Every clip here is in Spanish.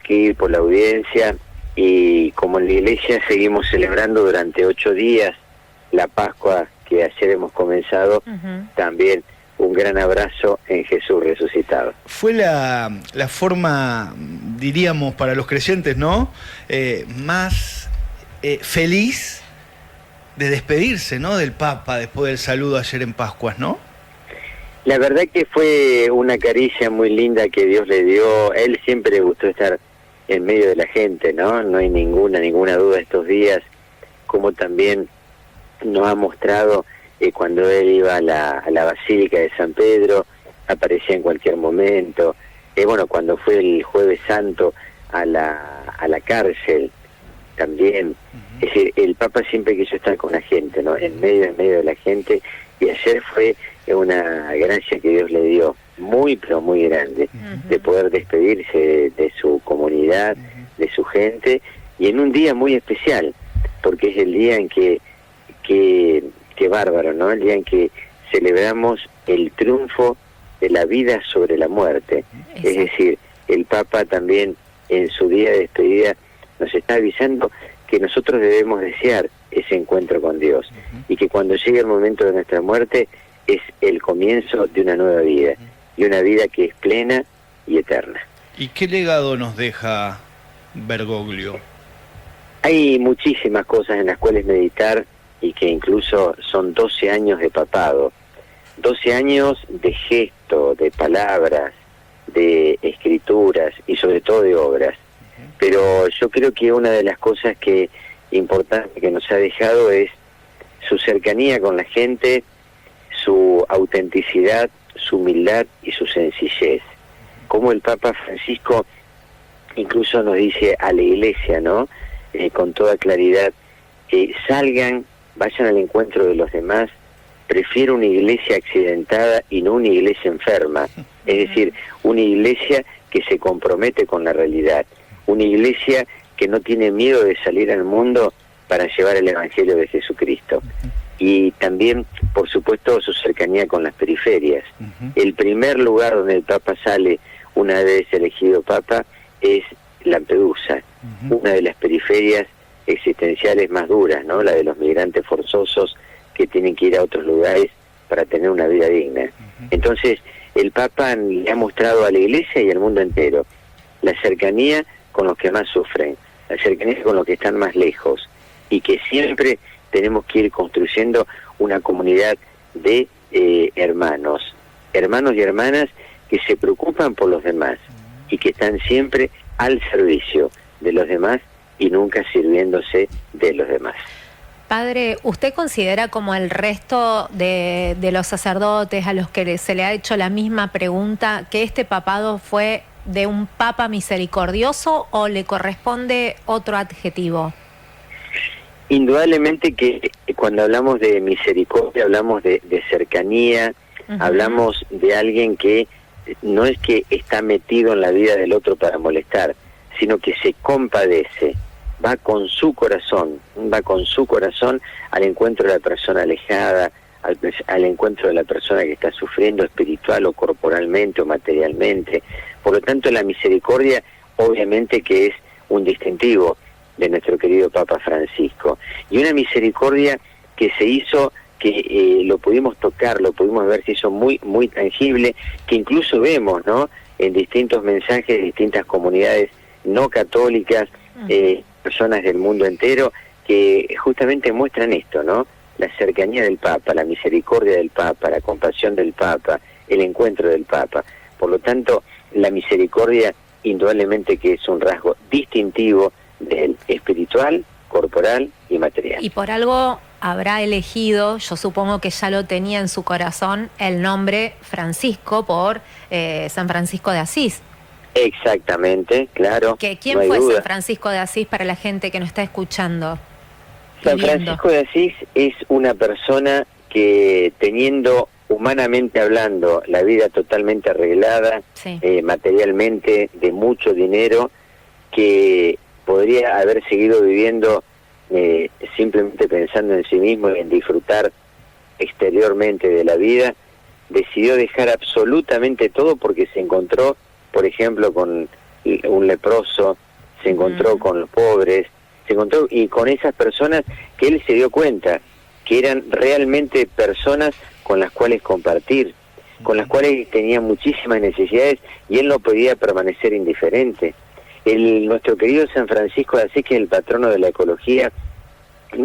que ir por la audiencia, y como en la iglesia seguimos celebrando durante 8 días la Pascua que ayer hemos comenzado, también un gran abrazo en Jesús resucitado. Fue la forma, diríamos, para los creyentes, ¿no? Más feliz de despedirse, ¿no? Del Papa después del saludo ayer en Pascuas, ¿no? La verdad que fue una caricia muy linda que Dios le dio. Él siempre le gustó estar en medio de la gente, ¿no? No hay ninguna duda estos días, como también nos ha mostrado cuando él iba a la Basílica de San Pedro, aparecía en cualquier momento. Bueno, cuando fue el Jueves Santo a la cárcel, también. Es decir, el Papa siempre quiso estar con la gente, ¿no? En medio de la gente, y ayer fue una gracia que Dios le dio, muy pero muy grande, de poder despedirse de su comunidad, de su gente, y en un día muy especial, porque es el día en que bárbaro, ¿no? El día en que celebramos el triunfo de la vida sobre la muerte. Exacto. Es decir, el Papa también en su día de despedida nos está avisando que nosotros debemos desear ese encuentro con Dios, y que cuando llegue el momento de nuestra muerte es el comienzo de una nueva vida, y una vida que es plena y eterna. ¿Y qué legado nos deja Bergoglio? Hay muchísimas cosas en las cuales meditar, y que incluso son 12 años de papado, 12 años de gesto, de palabras, de escrituras y sobre todo de obras. Pero yo creo que una de las cosas importantes que nos ha dejado es su cercanía con la gente, su autenticidad, su humildad y su sencillez. Como el Papa Francisco incluso nos dice a la iglesia, ¿no? Con toda claridad, salgan, vayan al encuentro de los demás. Prefiero una iglesia accidentada y no una iglesia enferma. Es decir, una iglesia que se compromete con la realidad. Una iglesia que no tiene miedo de salir al mundo para llevar el Evangelio de Jesucristo. Y también, por supuesto, su cercanía con las periferias. El primer lugar donde el Papa sale una vez elegido Papa es Lampedusa, una de las periferias existenciales más duras, ¿no? La de los migrantes forzosos que tienen que ir a otros lugares para tener una vida digna. Entonces, el Papa le ha mostrado a la Iglesia y al mundo entero la cercanía con los que más sufren, la cercanía con los que están más lejos, y que siempre tenemos que ir construyendo una comunidad de hermanos y hermanas que se preocupan por los demás y que están siempre al servicio de los demás y nunca sirviéndose de los demás. Padre, ¿usted considera como el resto de los sacerdotes a los que se le ha hecho la misma pregunta que este papado fue de un Papa misericordioso, o le corresponde otro adjetivo? Indudablemente que cuando hablamos de misericordia hablamos de cercanía, hablamos de alguien que no es que está metido en la vida del otro para molestar, sino que se compadece, va con su corazón al encuentro de la persona alejada, al encuentro de la persona que está sufriendo espiritual o corporalmente o materialmente. Por lo tanto, la misericordia obviamente que es un distintivo de nuestro querido Papa Francisco, y una misericordia que se hizo, que lo pudimos tocar, lo pudimos ver, se hizo muy muy tangible, que incluso vemos, ¿no?, en distintos mensajes de distintas comunidades no católicas, personas del mundo entero, que justamente muestran esto, ¿no?, la cercanía del Papa, la misericordia del Papa, la compasión del Papa, el encuentro del Papa. Por lo tanto, la misericordia indudablemente que es un rasgo distintivo del espiritual, corporal y material. Y por algo habrá elegido, yo supongo que ya lo tenía en su corazón, el nombre Francisco por San Francisco de Asís. Exactamente, claro. ¿Quién no fue duda. San Francisco de Asís para la gente que nos está escuchando? San Francisco de Asís es una persona que, teniendo humanamente hablando la vida totalmente arreglada, sí, materialmente de mucho dinero, que podría haber seguido viviendo simplemente pensando en sí mismo y en disfrutar exteriormente de la vida, decidió dejar absolutamente todo porque se encontró, por ejemplo, con un leproso, se encontró con los pobres, se encontró y con esas personas que él se dio cuenta que eran realmente personas con las cuales compartir, con las cuales tenía muchísimas necesidades y él no podía permanecer indiferente. Nuestro querido San Francisco de Asís, que es el patrono de la ecología,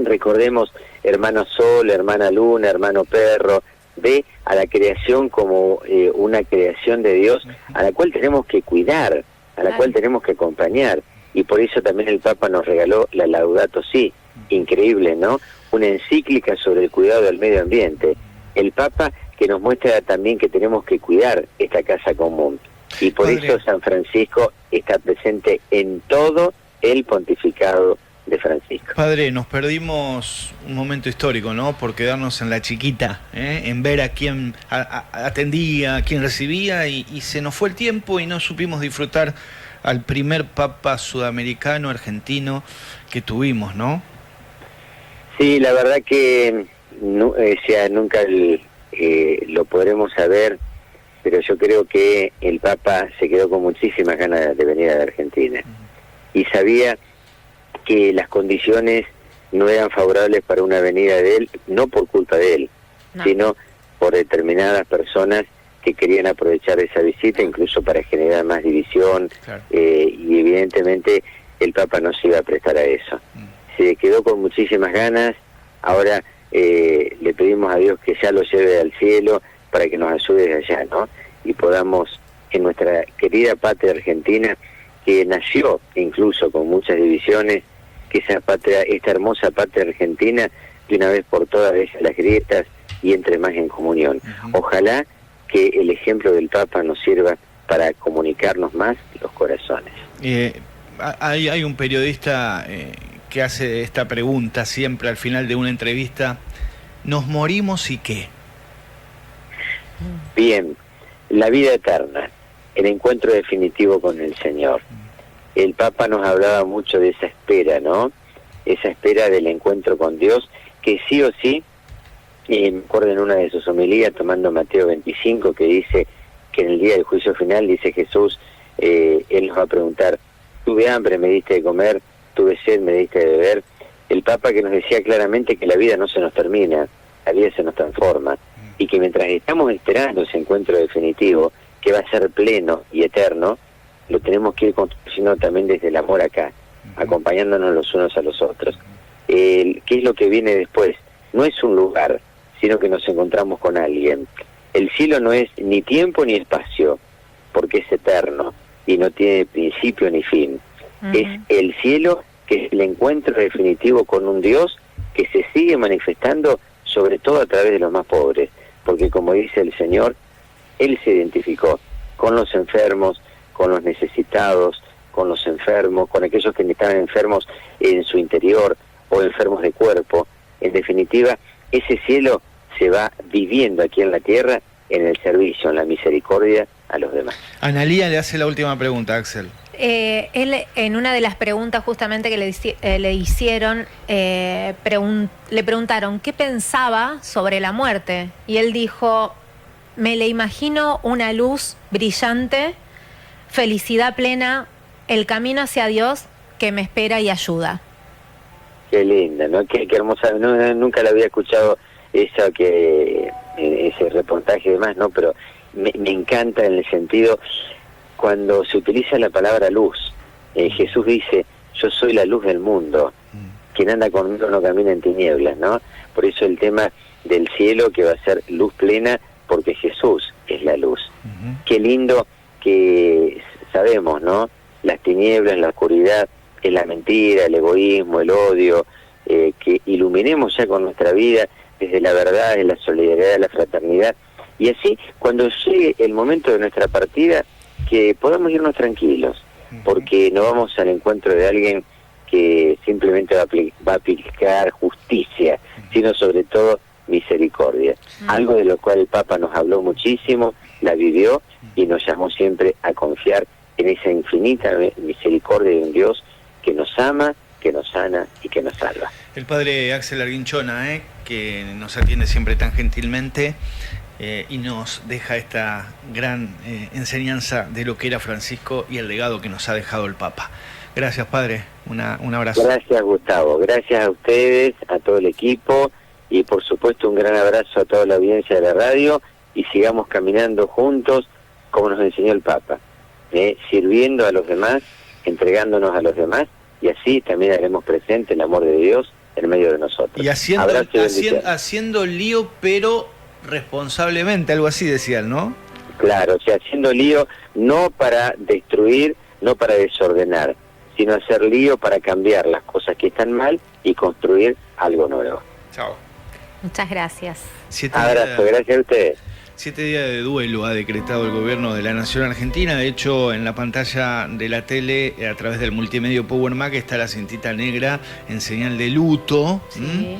recordemos, hermano Sol, hermana Luna, hermano Perro, ve a la creación como una creación de Dios a la cual tenemos que cuidar, a la cual tenemos que acompañar, y por eso también el Papa nos regaló la Laudato Si, increíble, ¿no? Una encíclica sobre el cuidado del medio ambiente. El Papa que nos muestra también que tenemos que cuidar esta casa común, y por Padre, eso San Francisco está presente en todo el pontificado de Francisco. Padre, nos perdimos un momento histórico, ¿no? Por quedarnos en la chiquita, en ver a quién atendía, a quién recibía, y se nos fue el tiempo y no supimos disfrutar al primer papa sudamericano, argentino que tuvimos, ¿no? Sí, la verdad que nunca lo podremos saber, pero yo creo que el Papa se quedó con muchísimas ganas de venir a la Argentina y sabía que las condiciones no eran favorables para una venida de él, no por culpa de él, sino por determinadas personas que querían aprovechar esa visita, incluso para generar más división, Claro. Y evidentemente el Papa no se iba a prestar a eso. Se quedó con muchísimas ganas. Ahora le pedimos a Dios que ya lo lleve al cielo para que nos ayude desde allá, ¿no? Y podamos, en nuestra querida patria Argentina, que nació incluso con muchas divisiones, que esa patria, esta hermosa patria Argentina, de una vez por todas deje las grietas y entre más en comunión. Ojalá que el ejemplo del Papa nos sirva para comunicarnos más los corazones. Hay un periodista que hace esta pregunta siempre al final de una entrevista: ¿nos morimos y qué? Bien, la vida eterna, el encuentro definitivo con el Señor. El Papa nos hablaba mucho de esa espera, ¿no? Esa espera del encuentro con Dios, que sí o sí, me acuerdo en una de sus homilías, tomando Mateo 25, que dice que en el día del juicio final, dice Jesús, Él nos va a preguntar: tuve hambre, me diste de comer, tuve sed, me diste de beber. El Papa que nos decía claramente que la vida no se nos termina, la vida se nos transforma, y que mientras estamos esperando ese encuentro definitivo, que va a ser pleno y eterno, lo tenemos que ir construyendo también desde el amor acá, acompañándonos los unos a los otros. ¿Qué es lo que viene después? No es un lugar, sino que nos encontramos con alguien. El cielo no es ni tiempo ni espacio, porque es eterno y no tiene principio ni fin. Es el cielo, que es el encuentro definitivo con un Dios que se sigue manifestando sobre todo a través de los más pobres, porque como dice el Señor, Él se identificó con los enfermos, con los necesitados, con los enfermos, con aquellos que estaban enfermos en su interior o enfermos de cuerpo. En definitiva, ese cielo se va viviendo aquí en la tierra en el servicio, en la misericordia a los demás. Analía le hace la última pregunta, Axel. Él, en una de las preguntas justamente que le hicieron, le preguntaron qué pensaba sobre la muerte, y él dijo: me le imagino una luz brillante, felicidad plena, el camino hacia Dios que me espera y ayuda. Qué linda, ¿no? Qué hermosa. No, nunca la había escuchado ese reportaje y demás, ¿no? Pero me encanta en el sentido cuando se utiliza la palabra luz. Jesús dice: yo soy la luz del mundo. Quien anda conmigo no camina en tinieblas, ¿no? Por eso el tema del cielo, que va a ser luz plena, porque Jesús es la luz. Qué lindo que sabemos, ¿no? Las tinieblas, la oscuridad, es la mentira, el egoísmo, el odio, que iluminemos ya con nuestra vida desde la verdad, de la solidaridad, de la fraternidad, y así cuando llegue el momento de nuestra partida, que podamos irnos tranquilos, porque no vamos al encuentro de alguien que simplemente va a aplicar justicia, sino sobre todo misericordia. Algo de lo cual el Papa nos habló muchísimo, la vivió y nos llamó siempre a confiar en esa infinita misericordia de un Dios que nos ama, que nos sana y que nos salva. El padre Axel Arguinchona, que nos atiende siempre tan gentilmente. y nos deja esta gran enseñanza de lo que era Francisco y el legado que nos ha dejado el Papa. Gracias, padre. Un abrazo. Gracias, Gustavo. Gracias a ustedes, a todo el equipo y por supuesto un gran abrazo a toda la audiencia de la radio y sigamos caminando juntos como nos enseñó el Papa, sirviendo a los demás, entregándonos a los demás y así también haremos presente el amor de Dios en medio de nosotros. Y haciendo lío, pero responsablemente, algo así decían, ¿no? Claro, o sea, haciendo lío no para destruir, no para desordenar, sino hacer lío para cambiar las cosas que están mal y construir algo nuevo. Chao. Muchas gracias. Abrazo, gracias a ustedes. 7 días de duelo ha decretado el gobierno de la Nación Argentina. De hecho, en la pantalla de la tele, a través del multimedio Power Mac, está la cintita negra en señal de luto. Sí.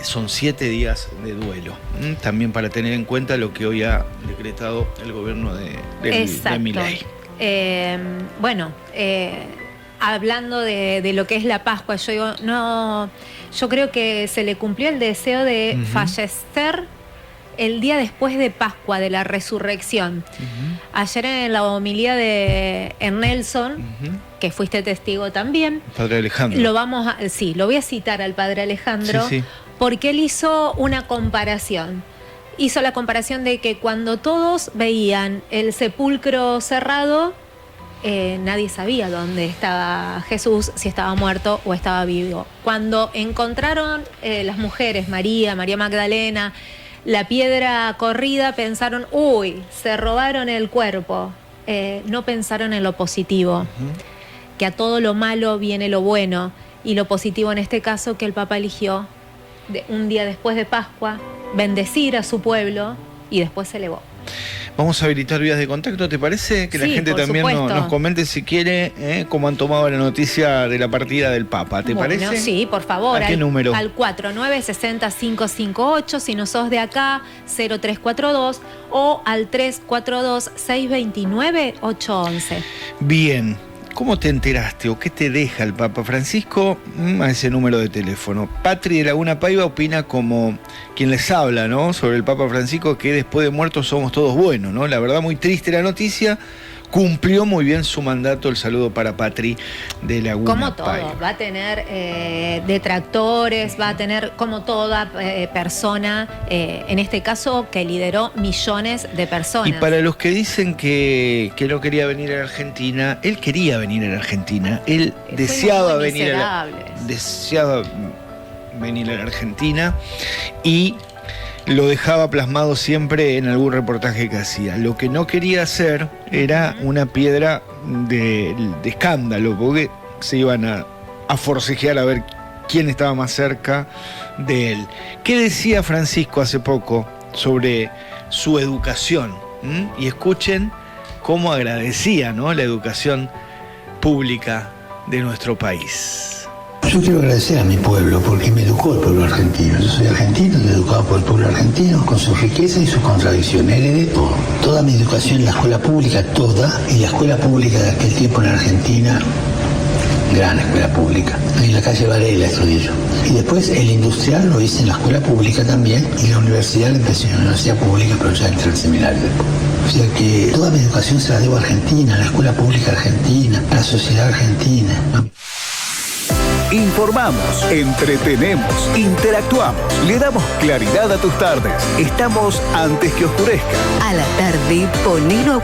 Son 7 días de duelo. También para tener en cuenta lo que hoy ha decretado el gobierno de Milei. Hablando de lo que es la Pascua, yo creo que se le cumplió el deseo de fallecer el día después de Pascua, de la resurrección. Ayer en la homilía de Nelson, que fuiste testigo también, Padre Alejandro. Lo voy a citar al Padre Alejandro, porque él hizo una comparación. Hizo la comparación de que cuando todos veían el sepulcro cerrado, nadie sabía dónde estaba Jesús, si estaba muerto o estaba vivo. Cuando encontraron las mujeres, María Magdalena, la piedra corrida, pensaron, se robaron el cuerpo. No pensaron en lo positivo, que a todo lo malo viene lo bueno, y lo positivo en este caso que el Papa eligió un día después de Pascua, bendecir a su pueblo y después se elevó. Vamos a habilitar vías de contacto, ¿te parece? Que la gente también nos comente si quiere cómo han tomado la noticia de la partida del Papa, ¿te parece? Sí, por favor. ¿A qué número? Al 4960-558, si no sos de acá, 0342, o al 342-629-811. Bien. ¿Cómo te enteraste o qué te deja el Papa Francisco? A ese número de teléfono. Patri de Laguna Paiva opina como quien les habla, ¿no? Sobre el Papa Francisco, que después de muertos somos todos buenos, ¿no? La verdad, muy triste la noticia. Cumplió muy bien su mandato. El saludo para Patri de Laguna Como todo, Paiva. va a tener detractores, va a tener como toda persona, en este caso, que lideró millones de personas. Y para los que dicen que no quería venir a la Argentina, él quería venir a la Argentina. Él deseaba venir a la Argentina y lo dejaba plasmado siempre en algún reportaje que hacía. Lo que no quería hacer era una piedra de escándalo, porque se iban a forcejear a ver quién estaba más cerca de él. ¿Qué decía Francisco hace poco sobre su educación? Y escuchen cómo agradecía, ¿no?, la educación pública de nuestro país. Yo quiero agradecer a mi pueblo porque me educó el pueblo argentino. Yo soy argentino, educado por el pueblo argentino, con su riqueza y sus contradicciones. Heredé todo. Toda mi educación en la escuela pública, toda, y la escuela pública de aquel tiempo en Argentina, gran escuela pública. En la calle Varela estudié yo. Y después el industrial lo hice en la escuela pública también, y la universidad la empecé en la universidad pública, pero ya entré al seminario después. O sea que toda mi educación se la debo a Argentina, a la escuela pública argentina, a la sociedad argentina. Informamos, entretenemos, interactuamos, le damos claridad a tus tardes. Estamos antes que oscurezca. A la tarde, ponelo a